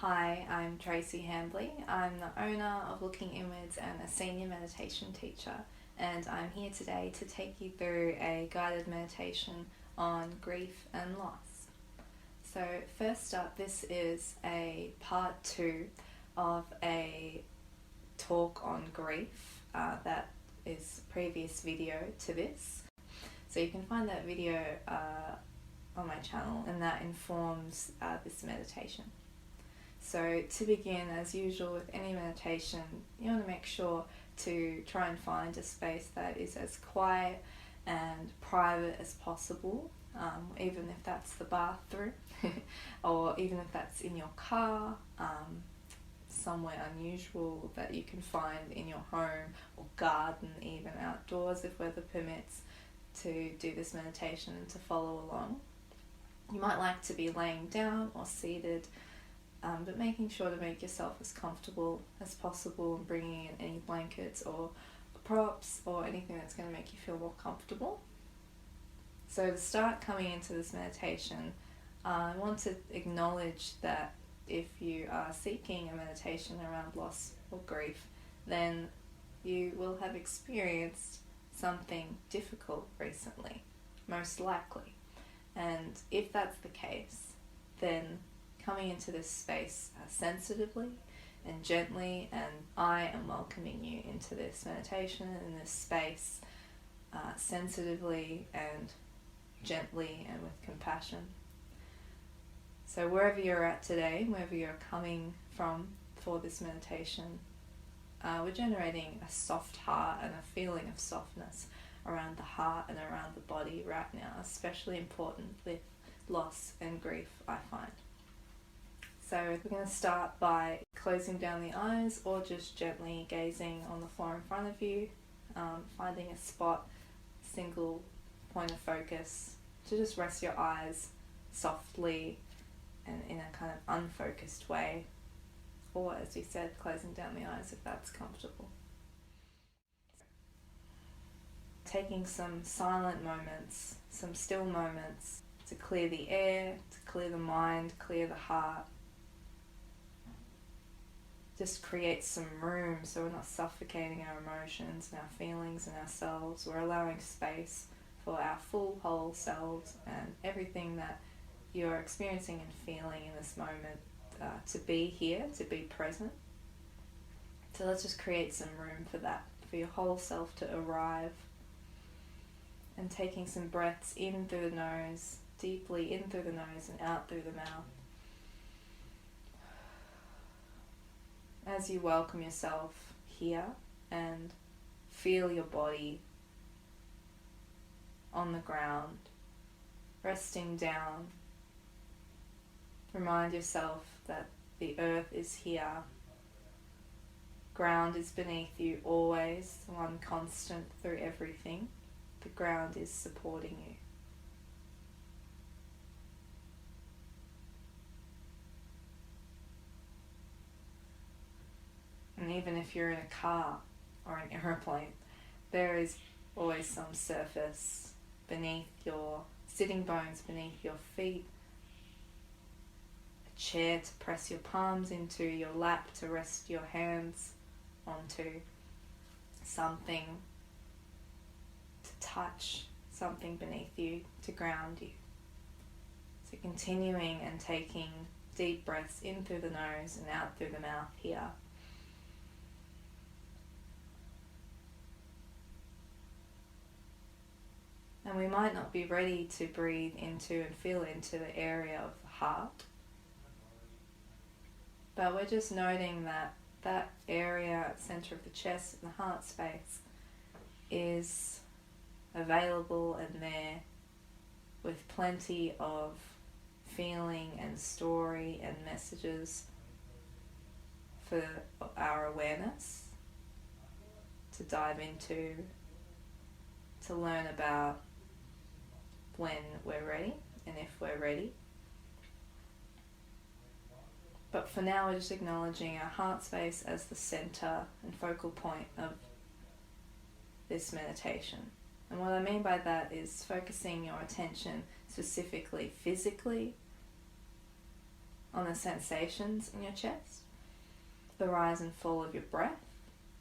Hi, I'm Tracy. I'm the owner of Looking Inwards and a senior meditation teacher, and I'm here today to take you through a guided meditation on grief and loss. So first up, this is a part 2 of a talk on grief that is a previous video to this. So you can find that video on my channel, and that informs this meditation. So to begin, as usual with any meditation, you want to make sure to try and find a space that is as quiet and private as possible, even if that's the bathroom or even if that's in your car, somewhere unusual that you can find in your home or garden, even outdoors if weather permits, to do this meditation and to follow along. You might like to be laying down or seated, but making sure to make yourself as comfortable as possible and bringing in any blankets or props or anything that's going to make you feel more comfortable. So to start coming into this meditation, I want to acknowledge that if you are seeking a meditation around loss or grief, then you will have experienced something difficult recently, most likely. And if that's the case, then coming into this space sensitively and gently, and I am welcoming you into this meditation in this space sensitively and gently and with compassion. So wherever you're at today, wherever you're coming from for this meditation, we're generating a soft heart and a feeling of softness around the heart and around the body right now, especially important with loss and grief, I find. So we're going to start by closing down the eyes or just gently gazing on the floor in front of you, finding a spot, single point of focus, to just rest your eyes softly and in a kind of unfocused way, or as we said, closing down the eyes if that's comfortable. Taking some silent moments, some still moments to clear the air, to clear the mind, clear the heart. Just create some room so we're not suffocating our emotions and our feelings and ourselves. We're allowing space for our full whole selves and everything that you're experiencing and feeling in this moment to be here, to be present. So let's just create some room for that, for your whole self to arrive. And taking some breaths in through the nose, deeply in through the nose and out through the mouth. As you welcome yourself here and feel your body on the ground, resting down, remind yourself that the earth is here. Ground is beneath you always, one constant through everything. The ground is supporting you. And even if you're in a car or an aeroplane, there is always some surface beneath your sitting bones, beneath your feet, a chair to press your palms into, your lap to rest your hands onto, something to touch, something beneath you to ground you. So continuing and taking deep breaths in through the nose and out through the mouth here. And we might not be ready to breathe into and feel into the area of the heart, but we're just noting that that area at the center of the chest and the heart space is available and there with plenty of feeling and story and messages for our awareness to dive into, to learn about when we're ready and if we're ready. But for now, we're just acknowledging our heart space as the center and focal point of this meditation. And what I mean by that is focusing your attention specifically physically on the sensations in your chest, the rise and fall of your breath,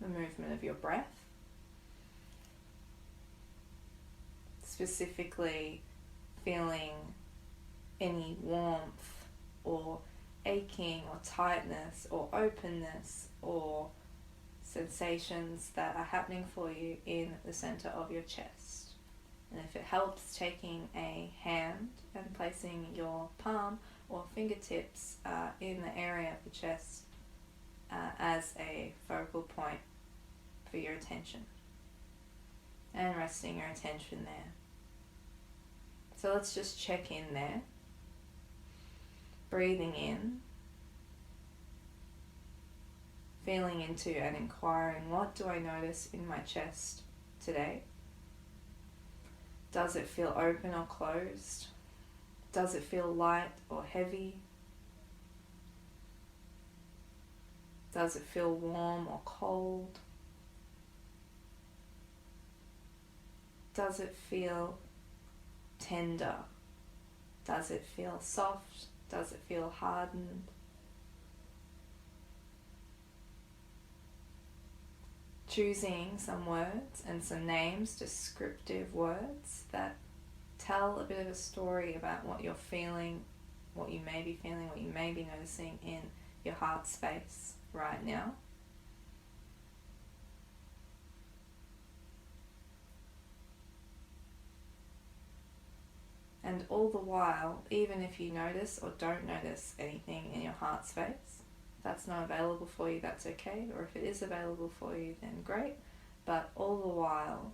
the movement of your breath. Specifically feeling any warmth or aching or tightness or openness or sensations that are happening for you in the center of your chest. And if it helps, taking a hand and placing your palm or fingertips in the area of the chest as a focal point for your attention, and resting your attention there. So let's just check in there, breathing in, feeling into and inquiring, what do I notice in my chest today? Does it feel open or closed? Does it feel light or heavy? Does it feel warm or cold? Does it feel tender? Does it feel soft? Does it feel hardened? Choosing some words and some names, descriptive words that tell a bit of a story about what you're feeling, what you may be feeling, what you may be noticing in your heart space right now. And all the while, even if you notice or don't notice anything in your heart space, if that's not available for you, that's okay. Or if it is available for you, then great. But all the while,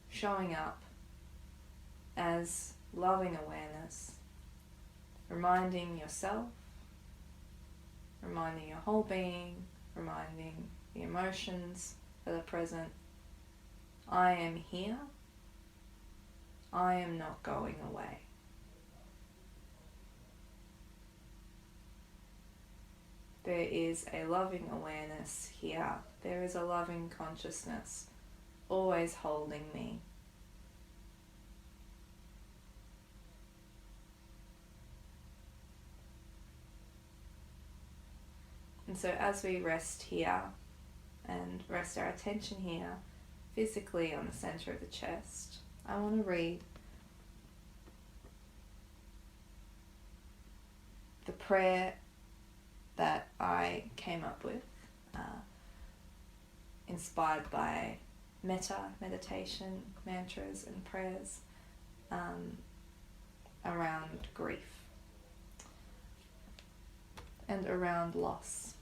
showing up as loving awareness, reminding yourself, reminding your whole being, reminding the emotions that are present, I am here. I am not going away. There is a loving awareness here. There is a loving consciousness always holding me. And so as we rest here and rest our attention here, physically on the center of the chest, I want to read the prayer that I came up with, inspired by meditation, mantras and prayers around grief and around loss.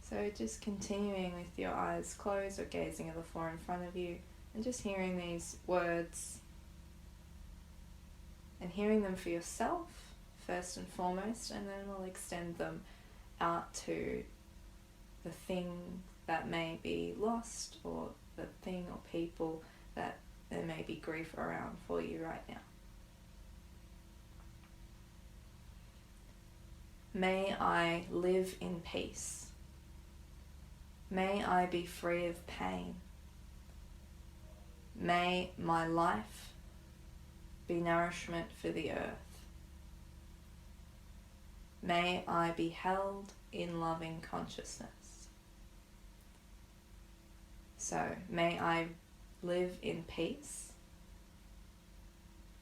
So just continuing with your eyes closed or gazing at the floor in front of you, and just hearing these words and hearing them for yourself first and foremost, and then we'll extend them out to the thing that may be lost or the thing or people that there may be grief around for you right now. May I live in peace. May I be free of pain. May my life be nourishment for the earth. May I be held in loving consciousness. So, may I live in peace.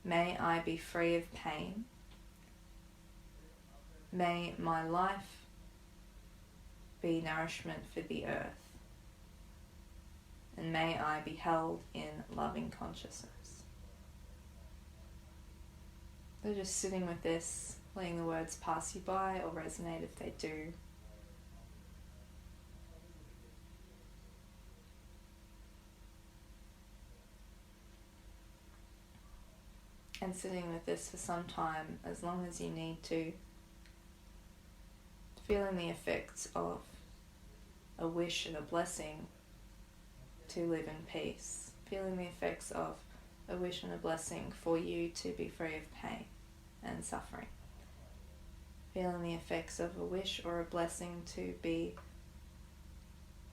May I be free of pain. May my life be nourishment for the earth. And may I be held in loving consciousness. So just sitting with this, letting the words pass you by or resonate if they do. And sitting with this for some time, as long as you need to, feeling the effects of a wish and a blessing to live in peace, feeling the effects of a wish and a blessing for you to be free of pain and suffering, feeling the effects of a wish or a blessing to be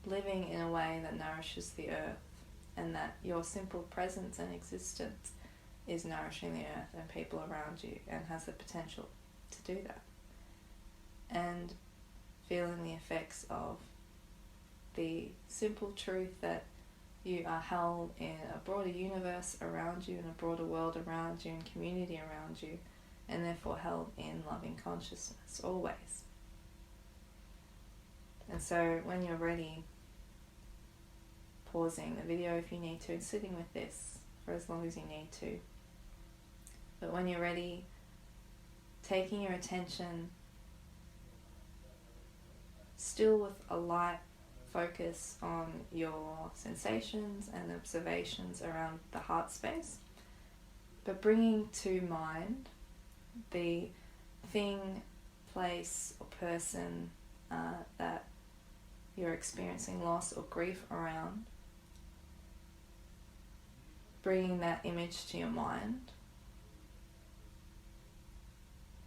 living in a way that nourishes the earth, and that your simple presence and existence is nourishing the earth and people around you and has the potential to do that. And feeling the effects of the simple truth that you are held in a broader universe around you, in a broader world around you, and community around you, and therefore held in loving consciousness always. And so when you're ready, pausing the video if you need to, and sitting with this for as long as you need to. But when you're ready, taking your attention still with a light focus on your sensations and observations around the heart space, but bringing to mind the thing, place or person that you're experiencing loss or grief around, bringing that image to your mind,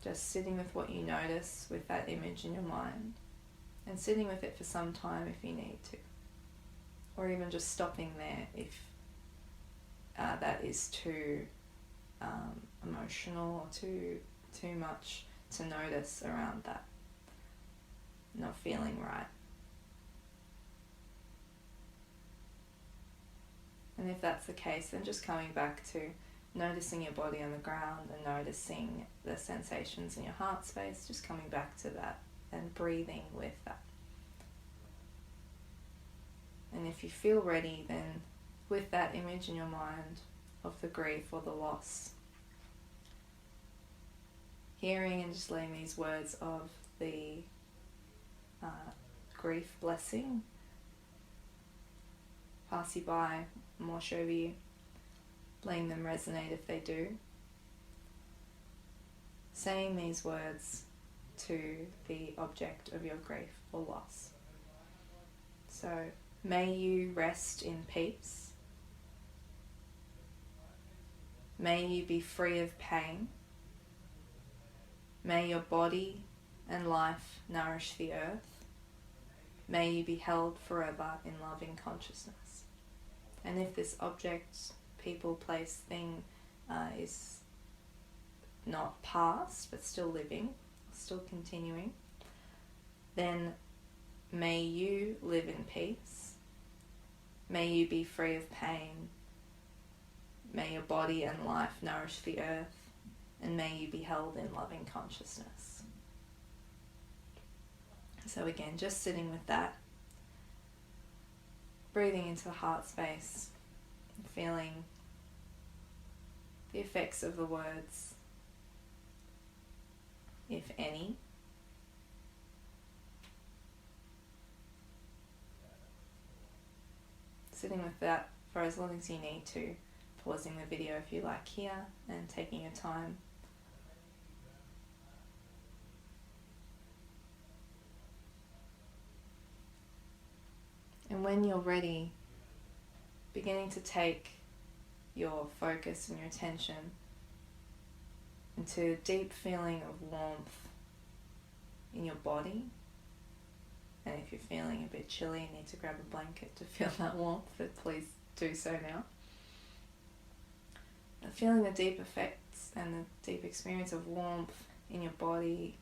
just sitting with what you notice with that image in your mind, and sitting with it for some time if you need to, or even just stopping there if that is too emotional or too much to notice around that, not feeling right. And if that's the case, then just coming back to noticing your body on the ground and noticing the sensations in your heart space, just coming back to that and breathing with that. And if you feel ready, then with that image in your mind of the grief or the loss, hearing and just letting these words of the grief blessing pass you by, wash over you, letting them resonate if they do, saying these words to the object of your grief or loss. So, may you rest in peace. May you be free of pain. May your body and life nourish the earth. May you be held forever in loving consciousness. And if this object, people, place, thing is not past but still living, still continuing, then may you live in peace. May you be free of pain. May your body and life nourish the earth, and may you be held in loving consciousness. So again, just sitting with that, breathing into the heart space, feeling the effects of the words, if any. Sitting with that for as long as you need to, pausing the video if you like here, and taking your time. And when you're ready, beginning to take your focus and your attention into a deep feeling of warmth in your body. And if you're feeling a bit chilly and need to grab a blanket to feel that warmth, then please do so now. And feeling the deep effects and the deep experience of warmth in your body,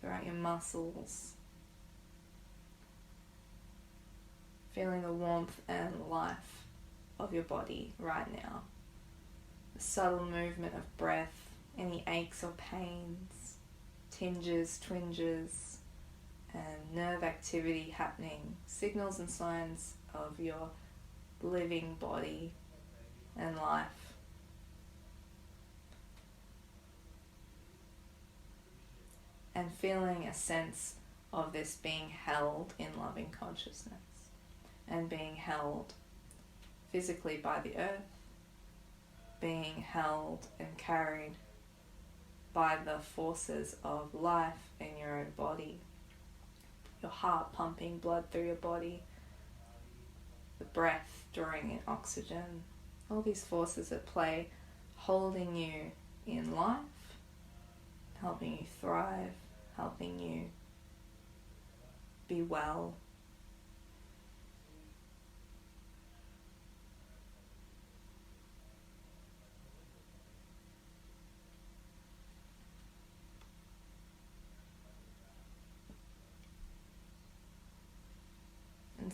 throughout your muscles. Feeling the warmth and life of your body right now. The subtle movement of breath, any aches or pains, tinges, twinges, and nerve activity happening, signals and signs of your living body and life. And feeling a sense of this being held in loving consciousness and being held physically by the earth, being held and carried by the forces of life in your own body, your heart pumping blood through your body, the breath drawing in oxygen, all these forces at play, holding you in life, helping you thrive, helping you be well.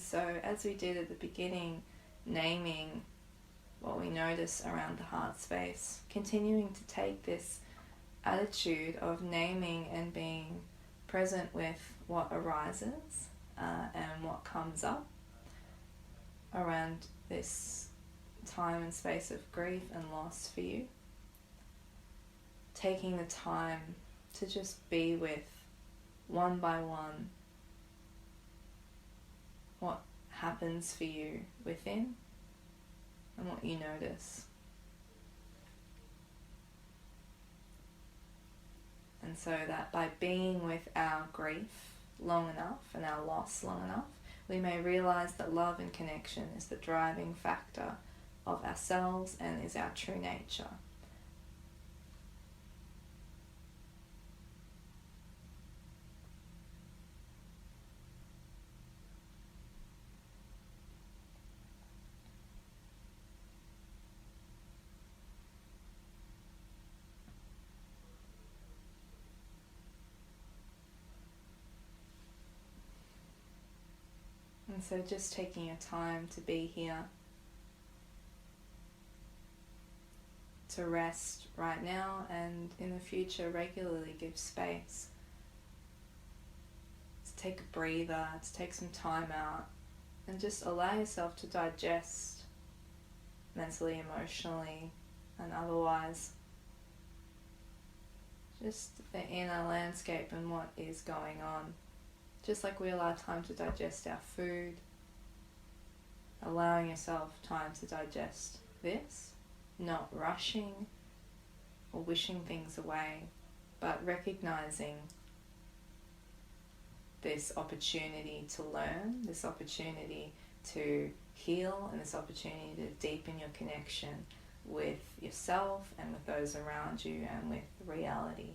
so, as we did at the beginning, naming what we notice around the heart space, continuing to take this attitude of naming and being present with what arises and what comes up around this time and space of grief and loss for you. Taking the time to just be with, one by one, what happens for you within and what you notice. And so that by being with our grief long enough and our loss long enough, we may realize that love and connection is the driving factor of ourselves and is our true nature. And so just taking a time to be here, to rest right now, and in the future regularly give space, to take a breather, to take some time out and just allow yourself to digest mentally, emotionally and otherwise just the inner landscape and what is going on. Just like we allow time to digest our food, allowing yourself time to digest this, not rushing or wishing things away, but recognizing this opportunity to learn, this opportunity to heal, and this opportunity to deepen your connection with yourself and with those around you and with reality.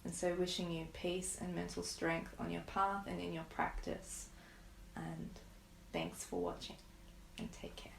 And so wishing you peace and mental strength on your path and in your practice. And thanks for watching, and take care.